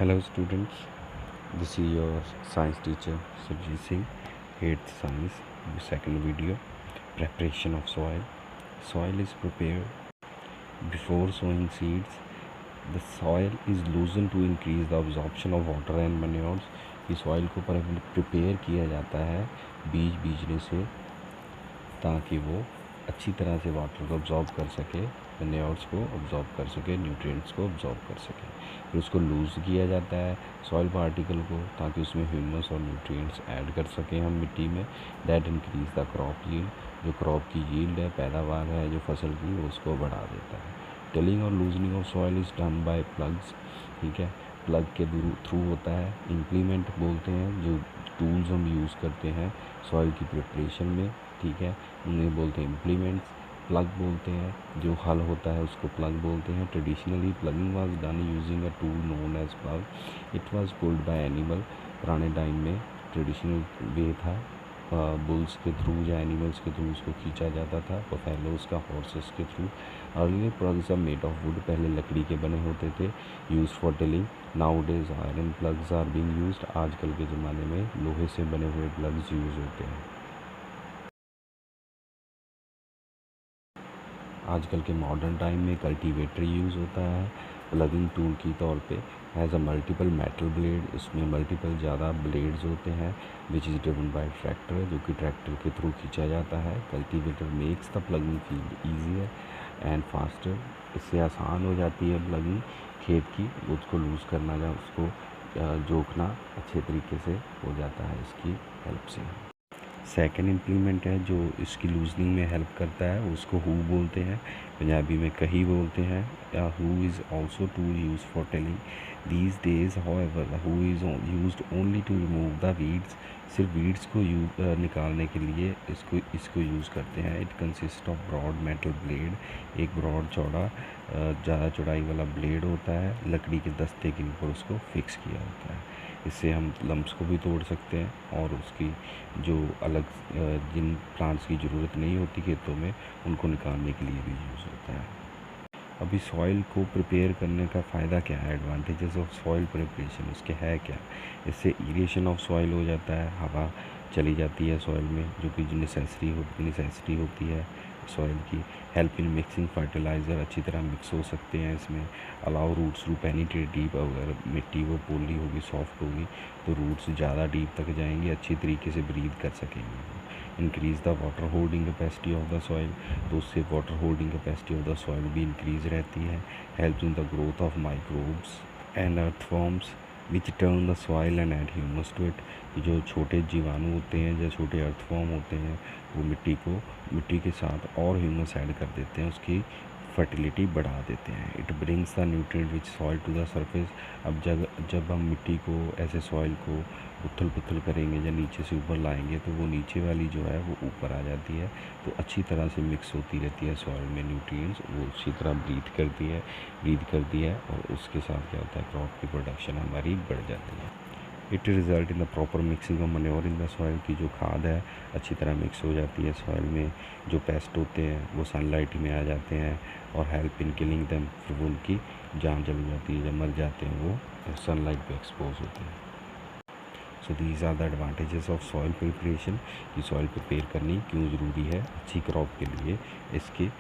Hello students, this is your science teacher Surjit Singh, 8th science, second video, preparation of soil. Soil is prepared before sowing seeds. The soil is loosened to increase the absorption of water and manures. इस soil को prepare किया जाता है बीज बीजने से, ताकि वो अच्छी तरह से वाटर को अब्जॉर्ब कर सके, मैन्योर्स को अब्जॉर्ब कर सके, न्यूट्रिएंट्स को अब्जॉर्ब कर सके। फिर उसको लूज़ किया जाता है सॉइल पार्टिकल को, ताकि उसमें ह्यूमस और न्यूट्रिएंट्स ऐड कर सकें हम मिट्टी में। That increase the crop yield, जो क्रॉप की यील्ड है, पैदावार है जो फसल की, उसको बढ़ा देता है। टिलिंग और loosening of soil is done by plugs, ठीक है, प्लग के थ्रू होता है। इम्प्लीमेंट बोलते हैं जो टूल्स हम यूज़ करते हैं सॉइल की प्रिपरेशन में, ठीक है, उन्हें बोलते हैं इम्प्लीमेंट्स। प्लग बोलते हैं जो हल होता है उसको प्लग बोलते हैं। Traditionally ploughing was done using a tool known as plough, it was pulled by animal. पुराने टाइम में ट्रेडिशनल वे था, बुल्स के थ्रू या एनिमल्स के थ्रू उसको खींचा जाता था, बफेलोज का, हॉर्सेस के through. Earlier ploughs are made of wood, पहले लकड़ी के बने होते थे, use for tilling. Nowadays iron ploughs are being used, आजकल के ज़माने में लोहे से बने हुए प्लग्स यूज़ होते हैं। आजकल के मॉडर्न टाइम में कल्टीवेटर यूज़ होता है प्लगिंग टूल की तौर पे। Has a multiple metal blade, इसमें मल्टीपल ज़्यादा ब्लेड्स होते हैं, which is driven by tractor, जो कि ट्रैक्टर के थ्रू खींचा जाता है। Cultivator makes the plugging field easier and faster, इससे आसान हो जाती है प्लगिंग खेत की, उसको लूज़ करना या उसको जोखना अच्छे तरीके से हो जाता है इसकी हेल्प से। सेकंड इम्प्लीमेंट है जो इसकी लूजनिंग में हेल्प करता है, उसको हू बोलते हैं, पंजाबी में कही बोलते हैं। Hoe is also tool use for tilling these days. However hoe is used only to remove the weeds, सिर्फ वीड्स को निकालने के लिए इसको यूज़ करते हैं। It consist of broad metal blade, एक ब्रॉड चौड़ा ज़्यादा चौड़ाई वाला ब्लेड होता है, लकड़ी के दस्ते के ऊपर उसको फिक्स किया होता है। इससे हम लम्ब्स को भी तोड़ सकते हैं और उसकी जो अलग जिन प्लांट्स की ज़रूरत नहीं होती खेतों में, उनको निकालने के लिए भी यूज़ होता है। अभी सॉइल को प्रिपेयर करने का फ़ायदा क्या है, एडवांटेजेस ऑफ सॉइल प्रिपरेशन उसके है क्या। इससे इरेशन ऑफ सॉइल हो जाता है, हवा चली जाती है सॉइल में, जो कि नेसेसिटी होती है सॉइल की। हेल्प इन मिक्सिंग फर्टिलाइज़र, अच्छी तरह मिक्स हो सकते हैं इसमें। Allow roots to penetrate deep, अगर मिट्टी वो पोली होगी, सॉफ्ट होगी, तो रूट्स ज़्यादा डीप तक जाएंगे, अच्छी तरीके से ब्रीथ कर सकेंगे। Increase the water holding capacity of the soil, तो उससे water holding capacity of the soil भी इंक्रीज़ रहती है। Help in the growth of microbes and earthworms which turn the soil and add humus to it, जो छोटे जीवाणु होते हैं या छोटे अर्थवॉर्म होते हैं, वो मिट्टी के साथ और ह्यूमस ऐड कर देते हैं, उसकी फर्टिलिटी बढ़ा देते हैं। It brings the nutrient which soil to the surface, अब जब हम मिट्टी को ऐसे सॉइल को उथल पुथल करेंगे या नीचे से ऊपर लाएंगे, तो वो नीचे वाली जो है वो ऊपर आ जाती है, तो अच्छी तरह से मिक्स होती रहती है सॉइल में न्यूट्रिएंट्स, वो अच्छी तरह ब्रीथ करती है और उसके साथ क्या होता है, क्रॉप की प्रोडक्शन हमारी बढ़ जाती है। It result in the proper mixing of manure in the soil, की जो खाद है अच्छी तरह मिक्स हो जाती है सॉइल में। जो पेस्ट होते हैं वो सनलाइट में आ जाते हैं और हेल्प इन किलिंग दैम, फिर वो उनकी जान चली जाती है, जब मर जाते हैं वो सनलाइट पे एक्सपोज होते हैं। So these are the advantages of soil preparation, कि सॉइल प्रिपेयर करनी क्यों ज़रूरी है, अच्छी क्रॉप के लिए इसकी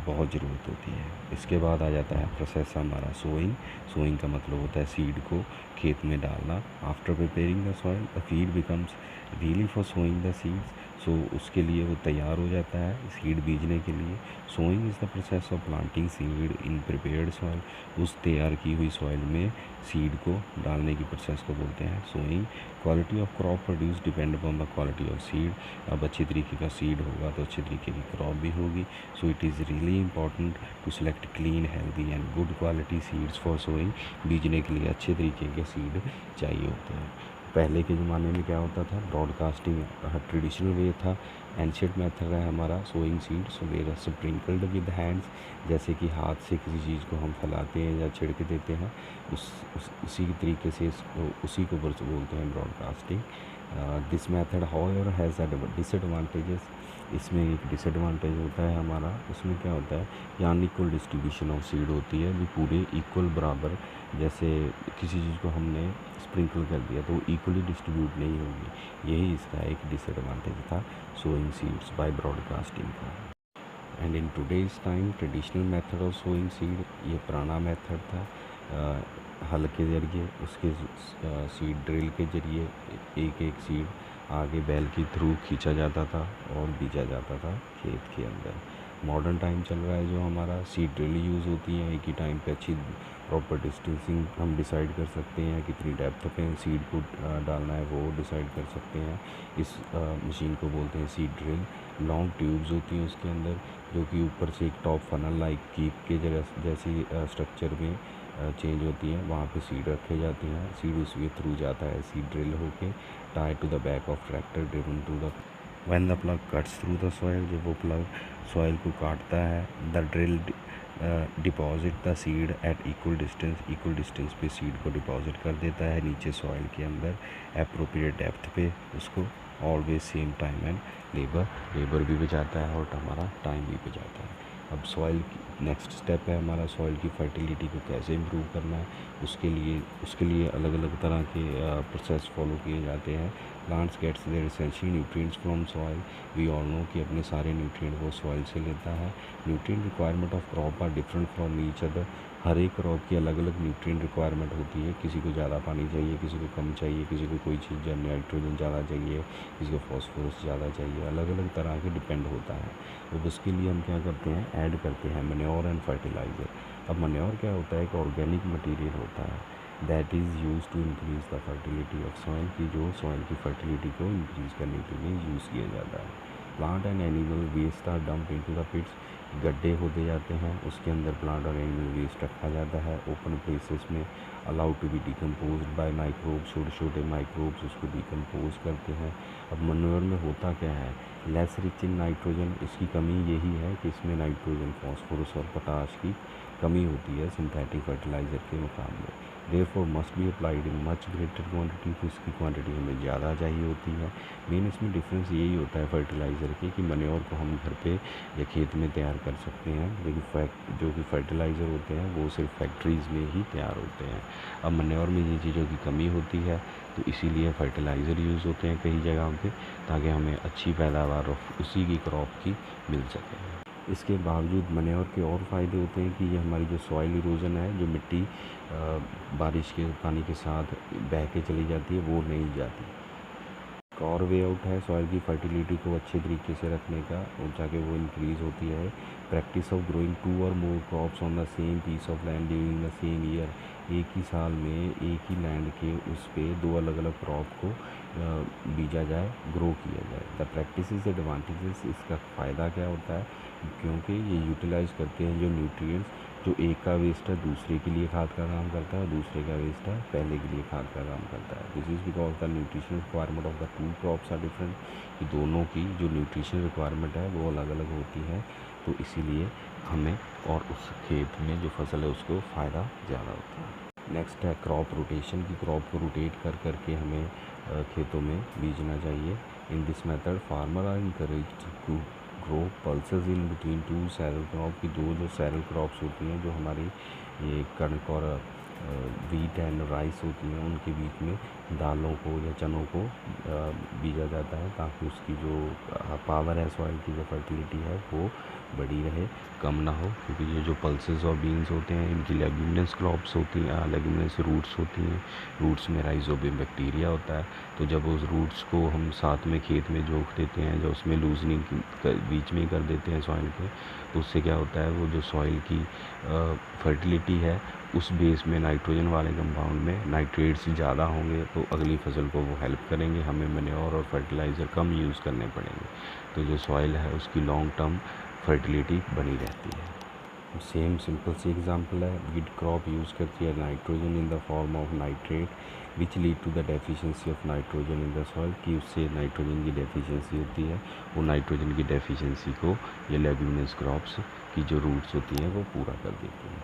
बहुत ज़रूरत होती है। इसके बाद आ जाता है प्रोसेस हमारा सोइंग का मतलब होता है सीड को खेत में डालना। After preparing the soil the field becomes really for sowing the seeds, so उसके लिए वो तैयार हो जाता है सीड बीजने के लिए। Sowing is the process of planting seed in prepared soil, उस तैयार की हुई सॉइल में सीड को डालने की प्रोसेस को बोलते हैं sowing. Quality of crop produce depend upon the quality of seed, अब अच्छी तरीके का सीड होगा तो अच्छी तरीके की क्रॉप भी होगी। So it is really important to select clean, healthy and good quality seeds for sowing, बीजने के लिए अच्छे तरीके के सीड चाहिए होते हैं। पहले के ज़माने में क्या होता था, ब्रॉडकास्टिंग ट्रेडिशनल वे था। एंशियंट मेथड है हमारा सोइंग सीड, सो वे आर स्प्रिंकल्ड विद हैंड्स, जैसे कि हाथ से किसी चीज़ को हम फैलाते हैं या छिड़क देते हैं, उसी तरीके से उसी को बोलते हैं broadcasting. This method however has disadvantages, इसमें एक डिसएडवांटेज होता है हमारा, उसमें क्या होता है कि अनइक्वल डिस्ट्रीब्यूशन ऑफ सीड होती है, भी पूरे इक्वल बराबर, जैसे किसी चीज़ को हमने स्प्रिंकल कर दिया तो वो इक्वली डिस्ट्रीब्यूट नहीं होगी, यही इसका एक डिसएडवांटेज था सोइंग सीड्स बाय ब्रॉडकास्टिंग का। And in today's time traditional method of sowing seed, ये पुराना मेथड था, हल के ज़रिए उसके सीड ड्रिल के ज़रिए एक एक सीड आगे बैल के थ्रू खींचा जाता था और बीजा जाता था खेत के अंदर। मॉडर्न टाइम चल रहा है जो हमारा, सीड ड्रिल यूज़ होती है, एक ही टाइम पे अच्छी प्रॉपर डिस्टेंसिंग हम डिसाइड कर सकते हैं, कितनी डेप्थ पे सीड को डालना है वो डिसाइड कर सकते हैं। इस मशीन को बोलते हैं सीड ड्रिल। लॉन्ग ट्यूब्स होती हैं उसके अंदर, जो कि ऊपर से एक टॉप फनल लाइक कीप के जैसी स्ट्रक्चर में चेंज होती हैं, वहाँ पे सीड रखे जाते हैं, सीड उसके थ्रू जाता है, सीड ड्रिल होके tie to the back of tractor driven to the when the plough cuts through the soil, जब वो प्लग सॉइल को काटता है, the drill deposit the seed at equal distance पे सीड को डिपॉजिट कर देता है नीचे सॉइल के अंदर, अप्रोप्रिएट डेप्थ पे उसको, always same time and labour भी बचाता है और हमारा टाइम भी बचाता है। अब सॉइल की नेक्स्ट स्टेप है हमारा, सॉइल की फर्टिलिटी को कैसे इम्प्रूव करना है, उसके लिए अलग अलग तरह के प्रोसेस फॉलो किए जाते हैं। Plants gets their essential nutrients from soil, we all know कि अपने सारे न्यूट्रिएंट वो सॉइल से लेता है। Nutrient requirement of crop are different from each other, हर एक क्रॉप की अलग अलग न्यूट्रिएंट रिक्वायरमेंट होती है, किसी को ज़्यादा पानी चाहिए, किसी को कम चाहिए, किसी को कोई चीज़ नाइट्रोजन ज़्यादा चाहिए, किसी को फॉस्फोरस ज़्यादा चाहिए, अलग अलग तरह के डिपेंड होता है। तो उसके लिए हम क्या करते हैं, ऐड करते हैं मैन्योर एंड फर्टिलाइज़र। अब मैन्योर क्या होता है, एक ऑर्गेनिक मटेरियल होता है that is use to increase the fertility of soil, की जो सॉइल की फर्टिलिटी को इंक्रीज़ करने के लिए यूज़ किया जाता है। Plant and animal waste are dump into the pits, गड्ढे होते जाते हैं, उसके अंदर प्लांट और एनिमल वेस्ट रखा जाता है ओपन प्लेसेस में, allowed to be decompose by microbes, छोटे छोटे माइक्रोब्स उसको डिकम्पोज करते हैं। अब मैन्योर में होता क्या है, लेस रिच इन नाइट्रोजन, इसकी कमी यही है कि इसमें नाइट्रोजन, फॉस्फोरस और पोटाश की कमी होती है सिंथेटिक फर्टिलाइज़र के मुकाबले। Therefore must be applied in much greater quantity, तो इसकी क्वांटिटी हमें ज़्यादा चाहिए होती है। मेन इसमें डिफरेंस यही होता है फर्टिलाइज़र के, कि मैन्योर को हम घर पे या खेत में तैयार कर सकते हैं, लेकिन जो कि फर्टिलाइज़र होते हैं वो सिर्फ फैक्ट्रीज़ में ही तैयार होते हैं। अब मैन्योर में ये चीज़ों की कमी होती है, तो इसीलिए फर्टिलाइज़र यूज़ होते हैं कई जगहों पे, ताकि हमें अच्छी पैदावार उसी की क्रॉप की मिल सके। इसके बावजूद मैन्योर के और फ़ायदे होते हैं कि ये हमारी जो सॉइल इरोजन है, जो मिट्टी बारिश के पानी के साथ बह के चली जाती है, वो नहीं जाती। एक और वे आउट है सॉइल की फर्टिलिटी को अच्छे तरीके से रखने का, और जाके वो इंक्रीज़ होती है, प्रैक्टिस ऑफ ग्रोइंग 2 और more crops on the same piece of land during the same year, एक ही साल में एक ही लैंड के उस पे 2 अलग अलग क्रॉप को बीजा जाए, ग्रो किया जाए। द प्रैक्टिस एडवांटेजेस, इसका फ़ायदा क्या होता है, क्योंकि ये यूटिलाइज़ करते हैं जो न्यूट्रिएंट्स, जो एक का वेस्ट है दूसरे के लिए खाद का काम करता है, दूसरे का वेस्ट है पहले के लिए खाद का काम करता है। This is because the nutrition requirement of the 2 crops are different, कि दोनों की जो न्यूट्रिशन रिक्वायरमेंट है वो अलग अलग होती है, तो इसीलिए हमें और उस खेत में जो फसल है उसको फ़ायदा ज़्यादा होता है। नेक्स्ट है क्रॉप रोटेशन, की क्रॉप को रोटेट कर करके हमें खेतों में बीजना चाहिए। In this method farmer are encouraged to grow pulses in between 2 cereal crop, की 2 जो सैरल क्रॉप्स होती हैं, जो हमारी ये कणक और वीट एंड राइस होती हैं, उनके बीच में दालों को या चनों को बीजा जाता है, ताकि उसकी जो पावर है सॉइल की, जो फर्टिलिटी है वो बड़ी रहे, कम ना हो। क्योंकि ये जो पल्सेस और बीन्स होते हैं, इनकी लेग्यूमिनस क्रॉप्स होती हैं, लेग्यूमिनस रूट्स होती हैं, रूट्स में राइजोबियम बैक्टीरिया होता है, तो जब उस रूट्स को हम साथ में खेत में जोख देते हैं, जो उसमें लूजनिंग बीच में कर देते हैं सॉइल के, तो उससे क्या होता है, वो जो सॉइल की फर्टिलिटी है उस बेस में नाइट्रोजन वाले कंपाउंड में नाइट्रेट्स ज़्यादा होंगे, तो अगली फसल को वो हेल्प करेंगे, हमें मैन्योर और फर्टिलाइज़र कम यूज़ करने पड़ेंगे, तो जो सॉइल है उसकी लॉन्ग टर्म फर्टिलिटी बनी रहती है। सेम सिंपल सी एग्जांपल है, वीट क्रॉप यूज़ करती है nitrogen in the form of nitrate which lead to the deficiency of nitrogen in the soil, कि उससे नाइट्रोजन की डेफिशिएंसी होती है, वो नाइट्रोजन की डेफिशिएंसी को ये लेग्यूमिनस क्रॉप्स की जो रूट्स होती हैं वो पूरा कर देती हैं।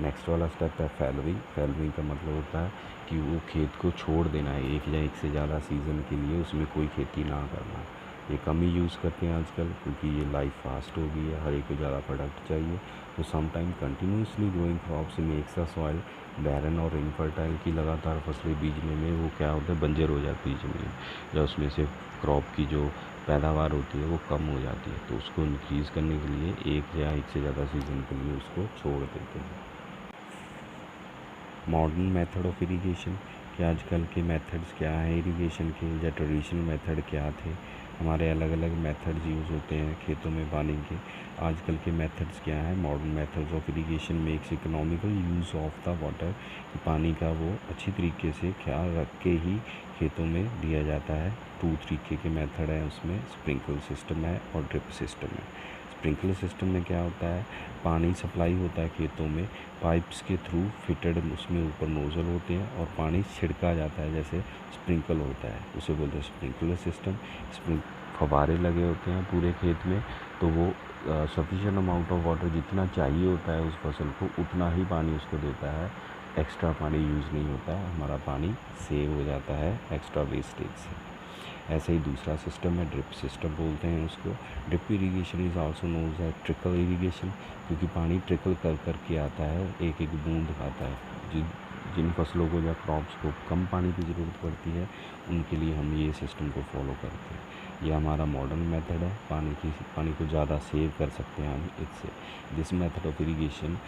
नेक्स्ट वाला स्टेप है फैलोइंग। फैलोइंग का मतलब होता है कि वो खेत को छोड़ देना है, एक या एक से ज़्यादा सीज़न के लिए उसमें कोई खेती ना करना, ये कम ही यूज़ करते हैं आजकल, क्योंकि ये लाइफ फास्ट हो गई है, हर एक को ज़्यादा प्रोडक्ट चाहिए। तो sometime continuously growing crops makes the soil barren और इनफर्टाइल की लगातार फसलें बीजने में वो क्या होता है, बंजर हो जाती है ज़मीन, या उसमें से क्रॉप की जो पैदावार होती है वो कम हो जाती है। तो उसको इंक्रीज़ करने के लिए एक या एक से ज़्यादा सीज़न के लिए उसको छोड़ देते हैं। मॉडर्न मेथड ऑफ इरिगेशन, कि आजकल के मेथड्स क्या हैं इरिगेशन के, या ट्रेडिशनल मेथड क्या थे। हमारे अलग अलग मेथड्स यूज़ होते हैं खेतों में पानी के। आजकल के मेथड्स क्या हैं, modern methods of irrigation makes economical use of the water, कि पानी का वो अच्छी तरीके से ख्याल रख के ही खेतों में दिया जाता है। 2 तरीके के मेथड हैं उसमें, स्प्रिंकल सिस्टम है और ड्रिप सिस्टम है। स्प्रिंकलर सिस्टम में क्या होता है, पानी सप्लाई होता है खेतों में पाइप्स के थ्रू फिटेड, उसमें ऊपर नोज़ल होते हैं और पानी छिड़का जाता है, जैसे स्प्रिंकल होता है, उसे बोलते हैं स्प्रिंकलर सिस्टम। फव्वारे लगे होते हैं पूरे खेत में, तो वो सफिशिएंट अमाउंट ऑफ वाटर जितना चाहिए होता है उस फसल को उतना ही पानी उसको देता है, एक्स्ट्रा पानी यूज़ नहीं होता है, हमारा पानी सेव हो जाता है एक्स्ट्रा वेस्टेज से। ऐसे ही दूसरा सिस्टम है, ड्रिप सिस्टम बोलते हैं उसको। Drip irrigation is also known as trickle irrigation, क्योंकि पानी ट्रिकल कर कर के आता है, एक एक बूंद आता है। जिन फसलों को या क्रॉप्स को कम पानी की ज़रूरत पड़ती है उनके लिए हम ये सिस्टम को फॉलो करते हैं। ये हमारा मॉडर्न मेथड है, पानी को ज़्यादा सेव कर सकते हैं हम इससे। This method of irrigation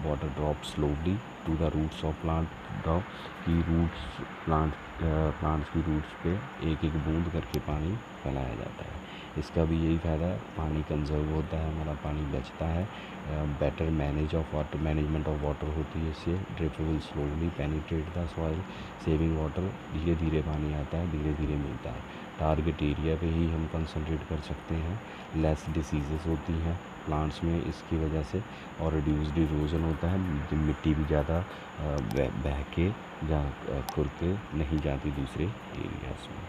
water drop slowly to the roots of plant, drop की रूट्स प्लांट्स की रूट्स पे एक एक बूंद करके पानी फैलाया जाता है। इसका भी यही फ़ायदा है, पानी कंजर्व होता है, हमारा पानी बचता है, बेटर मैनेजमेंट ऑफ वाटर होती है इससे। Drip will slowly penetrate the soil saving water, धीरे धीरे पानी आता है, धीरे धीरे मिलता है। टारगेट एरिया पे ही हम कंसंट्रेट कर सकते हैं। लेस डिसीज़ेस होती हैं प्लांट्स में इसकी वजह से, और रिड्यूस्ड इरोजन होता है, मिट्टी भी ज़्यादा बह के या खुर के नहीं जाती दूसरे एरियाज़ में।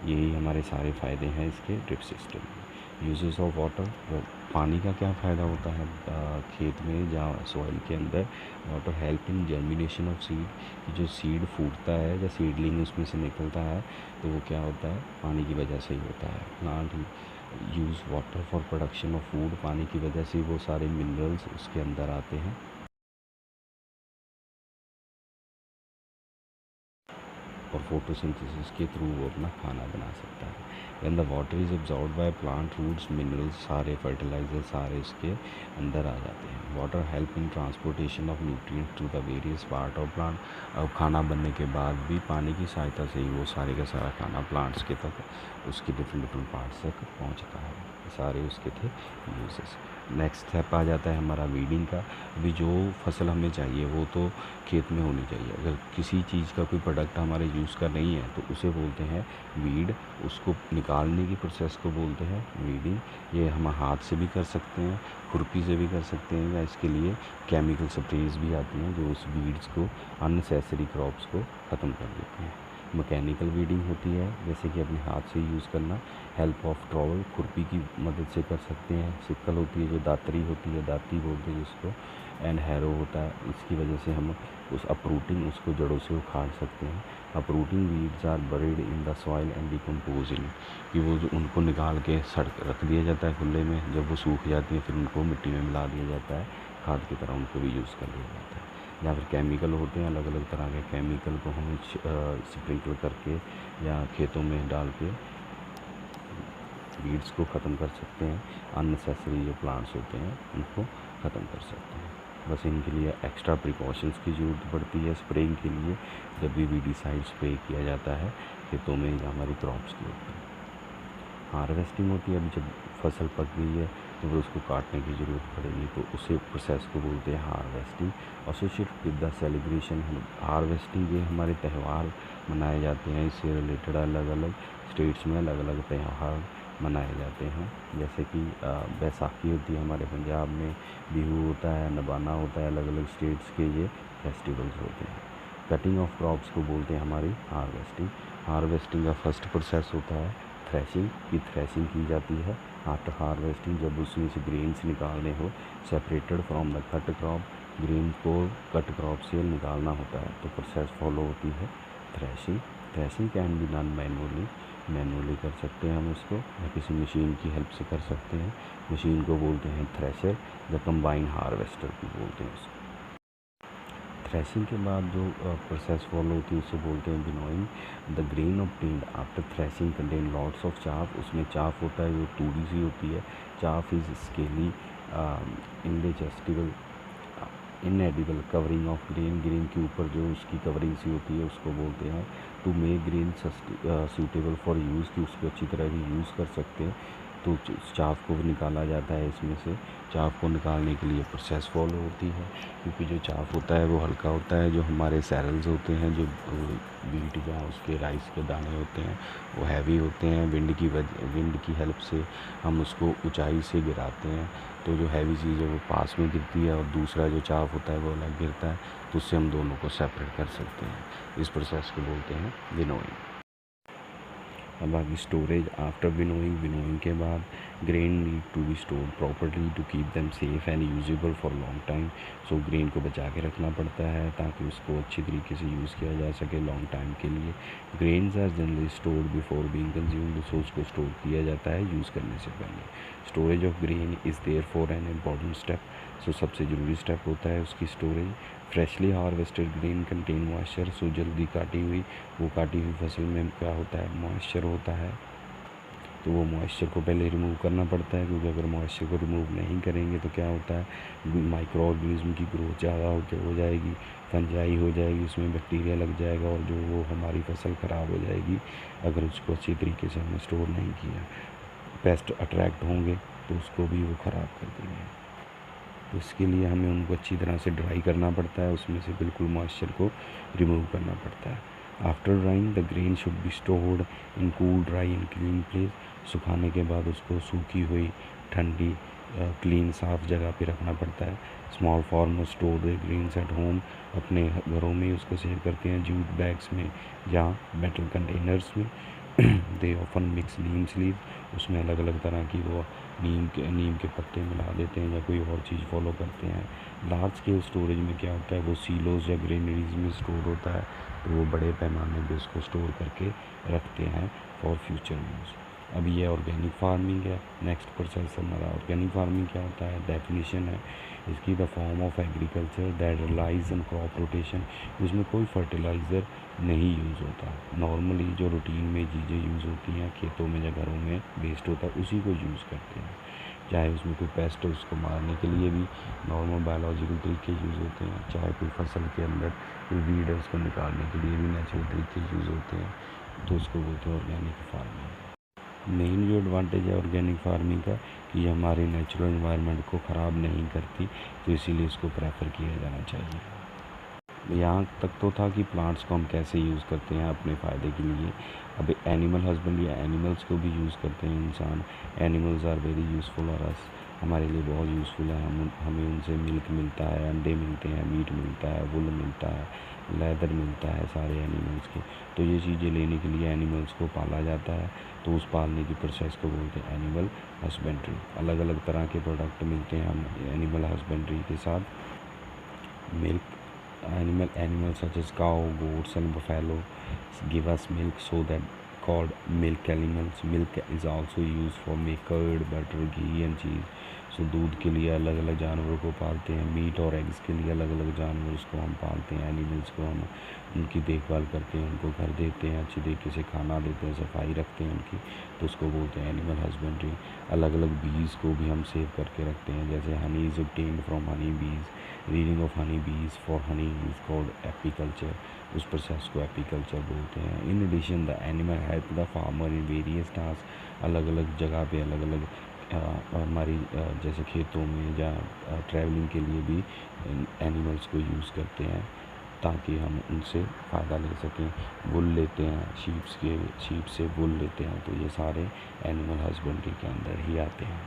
यही हमारे सारे फ़ायदे हैं इसके ड्रिप सिस्टम में। यूजेस ऑफ वाटर, पानी का क्या फ़ायदा होता है खेत में या सॉइल के अंदर। Water help in germination of seed, कि जो सीड फूटता है या सीडलिंग उसमें से निकलता है तो वो क्या होता है, पानी की वजह से ही होता है। Plant use water for production of food, पानी की वजह से वो सारे मिनरल्स उसके अंदर आते हैं और फोटोसिंथेसिस के थ्रू वो अपना खाना बना सकता है। When the water is absorbed by plant roots, minerals सारे फर्टिलाइजर सारे उसके अंदर आ जाते हैं। Water help in transportation of nutrients to the various part of plant, अब खाना बनने के बाद भी पानी की सहायता से ही वो सारे का सारा खाना प्लांट्स के तक, उसके डिफरेंट डिफरेंट पार्ट्स तक पहुँचता है। सारे उसके थे यूजेस। नेक्स्ट स्टेप आ जाता है हमारा वीडिंग का। अभी जो फसल हमें चाहिए वो तो खेत में होनी चाहिए। अगर किसी चीज़ का कोई प्रोडक्ट हमारे यूज़ का नहीं है तो उसे बोलते हैं वीड, उसको निकालने की प्रोसेस को बोलते हैं वीडिंग। ये हम हाथ से भी कर सकते हैं, खुरपी से भी कर सकते हैं, या इसके लिए केमिकल स्प्रेज भी आती हैं जो उस वीड्स को, अननेसेसरी क्रॉप्स को ख़त्म कर देती हैं। मैकेनिकल वीडिंग होती है, जैसे कि अपने हाथ से यूज़ करना, हेल्प ऑफ ट्रॉवल, खुरपी की मदद से कर सकते हैं। सिक्कल होती है जो दातरी होती है, दाती बोलते हैं जिसको, एंड हैरो होता है, इसकी वजह से हम उस अपरूटिंग, उसको जड़ों से उखाड़ सकते हैं। Uprooting weeds are buried in the soil and decomposing, कि वो जो उनको निकाल के सड़क रख दिया जाता है खुले में, जब वो सूख जाती हैं फिर उनको मिट्टी में मिला दिया जाता है, खाद की तरह उनको भी यूज़ कर लिया जाता है। या फिर केमिकल होते हैं, अलग अलग तरह के केमिकल को हम स्प्रिंकल करके या खेतों में डाल के वीड्स को ख़त्म कर सकते हैं। अननेसेसरी जो प्लांट्स होते हैं उनको ख़त्म कर सकते हैं। बस इनके लिए एक्स्ट्रा प्रिकॉशंस की ज़रूरत पड़ती है स्प्रेइंग के लिए, जब भी वीडिसाइड स्प्रे किया जाता है खेतों में या हमारी क्रॉप्स के ऊपर। हार्वेस्टिंग होती है, अभी जब फसल पक गई है तो फिर उसको काटने की ज़रूरत पड़ेगी, तो उसे प्रोसेस को बोलते हैं harvesting. Associated with the celebration, harvesting के हमारे त्यौहार मनाए जाते हैं, इससे रिलेटेड अलग अलग स्टेट्स में अलग अलग त्यौहार मनाए जाते हैं। जैसे कि बैसाखी होती है हमारे पंजाब में, बिहू होता है, नबाना होता है, अलग अलग स्टेट्स के ये फेस्टिवल्स होते हैं। कटिंग ऑफ क्रॉप्स को बोलते हैं हमारी हार्वेस्टिंग। हार्वेस्टिंग का फर्स्ट प्रोसेस होता है थ्रेशिंग, की थ्रेशिंग की जाती है आफ्टर हार्वेस्टिंग, जब उसमें से ग्रेन्स निकालने हो, separated from the cut crop, grain को कट क्रॉप से निकालना होता है तो प्रोसेस फॉलो होती है threshing. Threshing can be done manually कर सकते हैं हम इसको, या किसी मशीन की हेल्प से कर सकते हैं। मशीन को बोलते हैं थ्रेशर, या कंबाइन हार्वेस्टर भी बोलते हैं उसको। थ्रेशिंग के बाद जो प्रोसेस फॉलो होती है उसे बोलते हैं winnowing. The grain obtained after threshing contain lots of chaff. उसमें चाफ होता है जो थोड़ी सी होती है। Chaff is scaly indigestible inedible covering of grain के ऊपर जो उसकी कवरिंग सी होती है उसको बोलते हैं। To make grain suitable for use, कि उसको अच्छी तरह भी यूज़ कर सकते हैं, तो चाफ को निकाला जाता है इसमें से। चाफ को निकालने के लिए प्रोसेस फॉलो होती है, क्योंकि जो चाफ होता है वो हल्का होता है। जो हमारे सैरल्स होते हैं, जो वीट या उसके राइस के दाने होते हैं, वो हैवी होते हैं। विंड की हेल्प से हम उसको ऊंचाई से गिराते हैं, तो जो हैवी चीज़ है वो पास में गिरती है, और दूसरा जो चाफ होता है वो अलग गिरता है, तो उससे हम दोनों को सेपरेट कर सकते हैं। इस प्रोसेस को बोलते हैं विनोइंग। अब बाकी स्टोरेज आफ्टर विनोइंग के बाद grain need to be stored properly to keep them safe and usable for long time. So grain को बचा के रखना पड़ता है ताकि उसको अच्छी तरीके से यूज़ किया जा सके लॉन्ग टाइम के लिए। Grains are generally stored before being consumed, so उसको स्टोर किया जाता है यूज़ करने से पहले। Storage of grain is there for an important step, so सबसे ज़रूरी स्टेप होता है उसकी storage. Freshly harvested grain contain moisture, so जल्दी काटी हुई फसल में क्या होता है, मॉइस्चर होता है, तो वो मॉइस्चर को पहले रिमूव करना पड़ता है, क्योंकि अगर मॉइस्चर को रिमूव नहीं करेंगे तो क्या होता है, माइक्रो ऑर्गेनिज्म की ग्रोथ ज़्यादा हो जाएगी, फंजाई हो जाएगी, उसमें बैक्टीरिया लग जाएगा, और जो वो हमारी फसल ख़राब हो जाएगी अगर उसको अच्छी तरीके से हमने स्टोर नहीं किया। पेस्ट अट्रैक्ट होंगे तो उसको भी वो ख़राब कर देंगे। तो इसके लिए हमें उनको अच्छी तरह से ड्राई करना पड़ता है, उसमें से बिल्कुल मॉइस्चर को रिमूव करना पड़ता है। After drawing the grain should be stored in cool dry and clean place. सुखाने के बाद उसको सूखी हुई ठंडी क्लीन साफ़ जगह पे रखना पड़ता है। Small farmer store the grains at home, अपने घरों में उसको सेव करते हैं जूट बैग्स में या मेटल कंटेनर्स में। They often mix Neem sleeve, उसमें अलग अलग तरह की वो नीम के पत्ते मिला देते हैं या कोई और चीज़ फॉलो करते हैं। लार्ज स्केल स्टोरेज में क्या होता है, वो सीलोज या ग्रेनरीज में स्टोर होता है, तो वो बड़े पैमाने पे उसको स्टोर करके रखते हैं फॉर फ्यूचर यूज़। अब ये ऑर्गेनिक फार्मिंग है। नेक्स्ट प्रोसेस हमारा ऑर्गेनिक फार्मिंग क्या होता है, डेफिनेशन है इसकी। The form of agriculture that relies on crop rotation, उसमें कोई फर्टिलाइज़र नहीं यूज़ होता। नॉर्मली जो रूटीन में चीज़ें यूज़ होती हैं खेतों में या घरों में वेस्ट होता है उसी को यूज़ करते हैं। चाहे उसमें कोई पेस्ट हो उसको मारने के लिए भी नॉर्मल बायोलॉजिकल तरीके यूज़ होते हैं, चाहे कोई फसल के अंदर कोई वीड है उसको निकालने के लिए भी नेचुरल तरीके यूज़ होते हैं, तो उसको बोलते हैं ऑर्गेनिक फार्मिंग। मेन जो एडवांटेज है ऑर्गेनिक फार्मिंग का कि ये हमारे नेचुरल एनवायरनमेंट को ख़राब नहीं करती, तो इसीलिए इसको प्रेफर किया जाना चाहिए। यहाँ तक तो था कि प्लांट्स को हम कैसे यूज़ करते हैं अपने फ़ायदे के लिए। अब एनिमल हस्बेंड्री, एनिमल्स को भी यूज़ करते हैं इंसान। एनिमल्स आर वेरी यूज़फुल और अस, हमारे लिए बहुत यूज़फुल है। हमें उनसे मिल्क मिलता है, अंडे मिलते हैं, मीट मिलता है, वुल मिलता है, लेदर मिलता है सारे एनिमल्स के। तो ये चीज़ें लेने के लिए एनिमल्स को पाला जाता है, तो उस पालने की प्रोसेस को बोलते हैं एनिमल हस्बेंड्री। अलग अलग तरह के प्रोडक्ट मिलते हैं हम एनिमल हस्बेंड्री के साथ। Milk animals such as cow, goats and buffalo give us milk, so that called milk animals. Milk is also used for make curd, butter, ghee and cheese. सो दूध के लिए अलग अलग जानवरों को पालते हैं, मीट और एग्स के लिए अलग अलग जानवर को हम पालते हैं। एनिमल्स को हम उनकी देखभाल करते हैं, उनको घर देते हैं, अच्छी तरीके से खाना देते हैं, सफाई रखते हैं उनकी, तो उसको बोलते हैं एनिमल हस्बेंड्री। अलग अलग बीज को भी हम सेव करके रखते हैं, जैसे honey is obtained from honey bees. Rearing of honey bees for honey is called apiculture, उस प्रोसेस को एपीकल्चर बोलते हैं। In addition the animal help the farmer in various task, अलग अलग जगह पे अलग अलग हमारी जैसे खेतों में या ट्रैवलिंग के लिए भी एनिमल्स को यूज़ करते हैं ताकि हम उनसे फ़ायदा ले सकें। वुल लेते हैं शीप से वुल लेते हैं, तो ये सारे एनिमल हस्बेंड्री के अंदर ही आते हैं।